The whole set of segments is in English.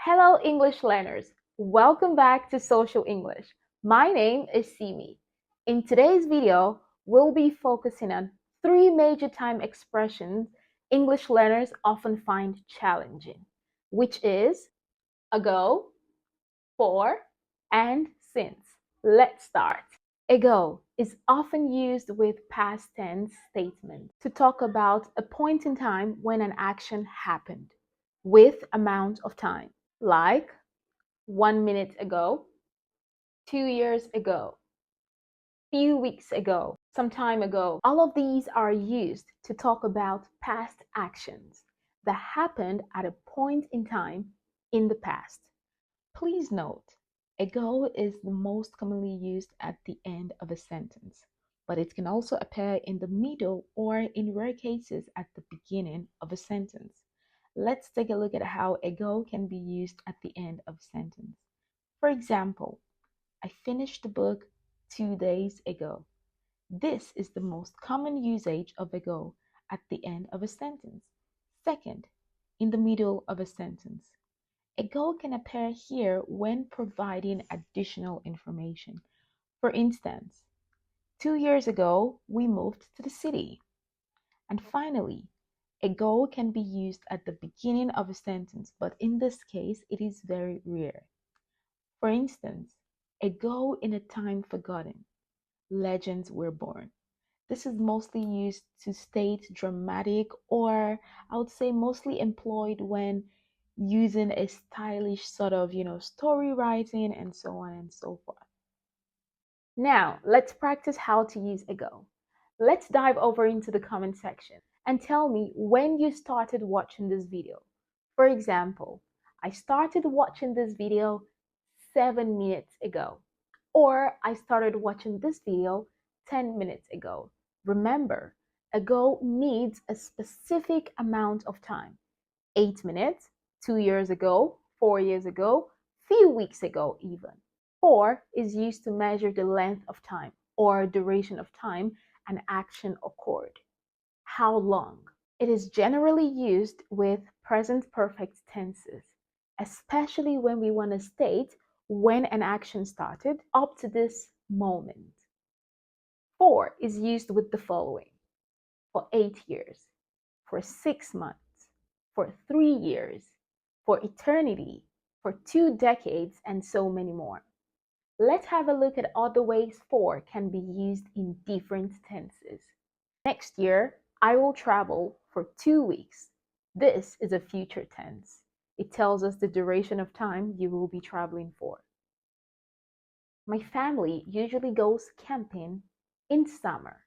Hello, English learners. Welcome back to Social English. My name is Simi. In today's video, we'll be focusing on three major time expressions English learners often find challenging, which is ago, for, and since. Let's start. Ago is often used with past tense statements to talk about a point in time when an action happened with amount of time, like 1 minute ago, 2 years ago, few weeks ago, some time ago. All of these are used to talk about past actions that happened at a point in time in the past. Please note, ago is the most commonly used at the end of a sentence, but it can also appear in the middle or, in rare cases, at the beginning of a sentence. Let's take a look at how ago can be used at the end of a sentence. For example, I finished the book 2 days ago. This is the most common usage of ago at the end of a sentence. Second, in the middle of a sentence. Ago can appear here when providing additional information. For instance, 2 years ago, we moved to the city. And finally, ago can be used at the beginning of a sentence, but in this case, it is very rare. For instance, ago in a time forgotten, legends were born. This is mostly used to state dramatic, or I would say mostly employed when using a stylish sort of, story writing and so on and so forth. Now, let's practice how to use ago. Let's dive over into the comment section and tell me when you started watching this video. For example, I started watching this video 7 minutes ago, or I started watching this video 10 minutes ago. Remember, ago needs a specific amount of time. 8 minutes, 2 years ago, 4 years ago, few weeks ago even. For is used to measure the length of time or duration of time an action occurred. How long? It is generally used with present perfect tenses, especially when we want to state when an action started up to this moment. For is used with the following: for 8 years, for 6 months, for 3 years, for eternity, for 2 decades, and so many more. Let's have a look at other ways for can be used in different tenses. Next year, I will travel for 2 weeks. This is a future tense. It tells us the duration of time you will be traveling for. My family usually goes camping in summer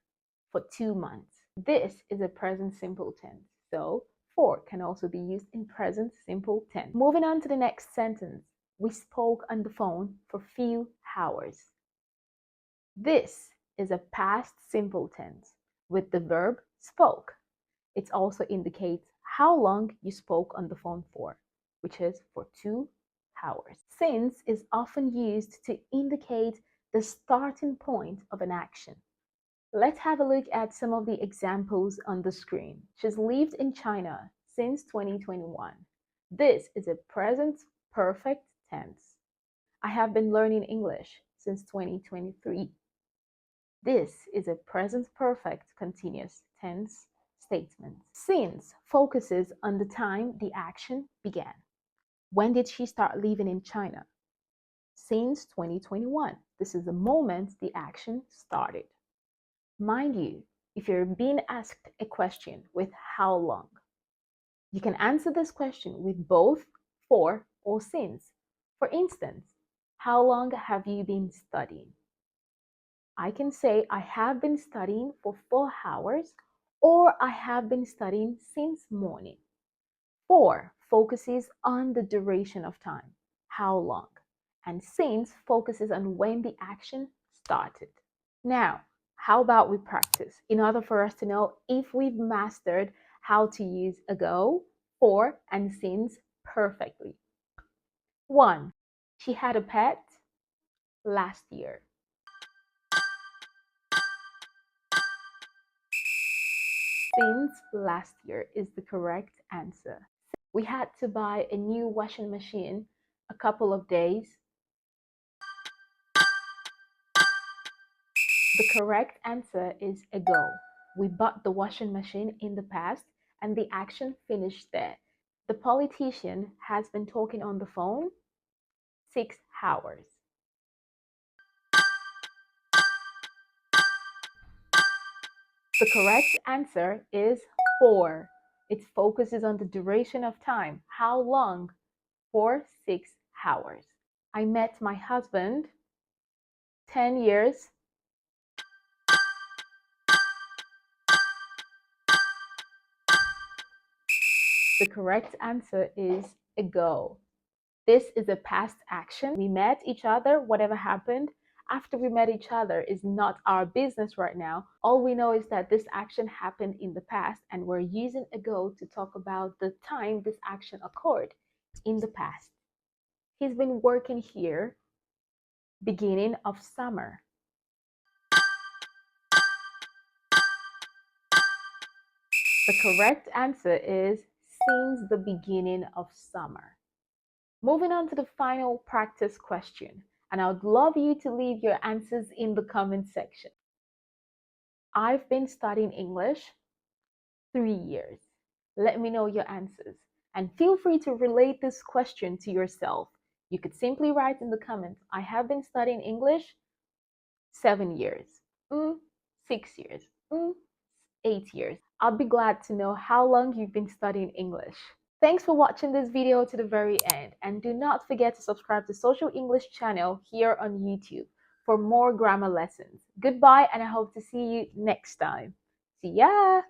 for 2 months. This is a present simple tense, so for can also be used in present simple tense. Moving on to the next sentence. We spoke on the phone for few hours. This is a past simple tense with the verb spoke. It also indicates how long you spoke on the phone for, which is for 2 hours. Since is often used to indicate the starting point of an action. Let's have a look at some of the examples on the screen. She's lived in China since 2021. This is a present perfect tense. I have been learning English since 2023. This is a present perfect continuous tense statement. Since focuses on the time the action began. When did she start living in China? Since 2021. This is the moment the action started. Mind you, if you're being asked a question with how long, you can answer this question with both for or since. For instance, how long have you been studying? I can say I have been studying for 4 hours, or I have been studying since morning. For focuses on the duration of time, how long, and since focuses on when the action started. Now, how about we practice in order for us to know if we've mastered how to use ago, for, and since perfectly. 1. She had a pet last year. Since last year is the correct answer. We had to buy a new washing machine a couple of days. The correct answer is ago. We bought the washing machine in the past and the action finished there. The politician has been talking on the phone 6 hours. The correct answer is 4. It focuses on the duration of time. How long? For 6 hours. I met my husband 10 years. The correct answer is ago. This is a past action. We met each other, whatever happened after we met each other is not our business right now. All we know is that this action happened in the past and we're using ago to talk about the time this action occurred in the past. He's been working here beginning of summer. The correct answer is since the beginning of summer. Moving on to the final practice question, and I would love you to leave your answers in the comment section. I've been studying English 3 years. Let me know your answers and feel free to relate this question to yourself. You could simply write in the comments, I have been studying English 7 years, 6 years, 8 years. I'll be glad to know how long you've been studying English. Thanks for watching this video to the very end, and do not forget to subscribe to Social English channel here on YouTube for more grammar lessons. Goodbye, and I hope to see you next time. See ya!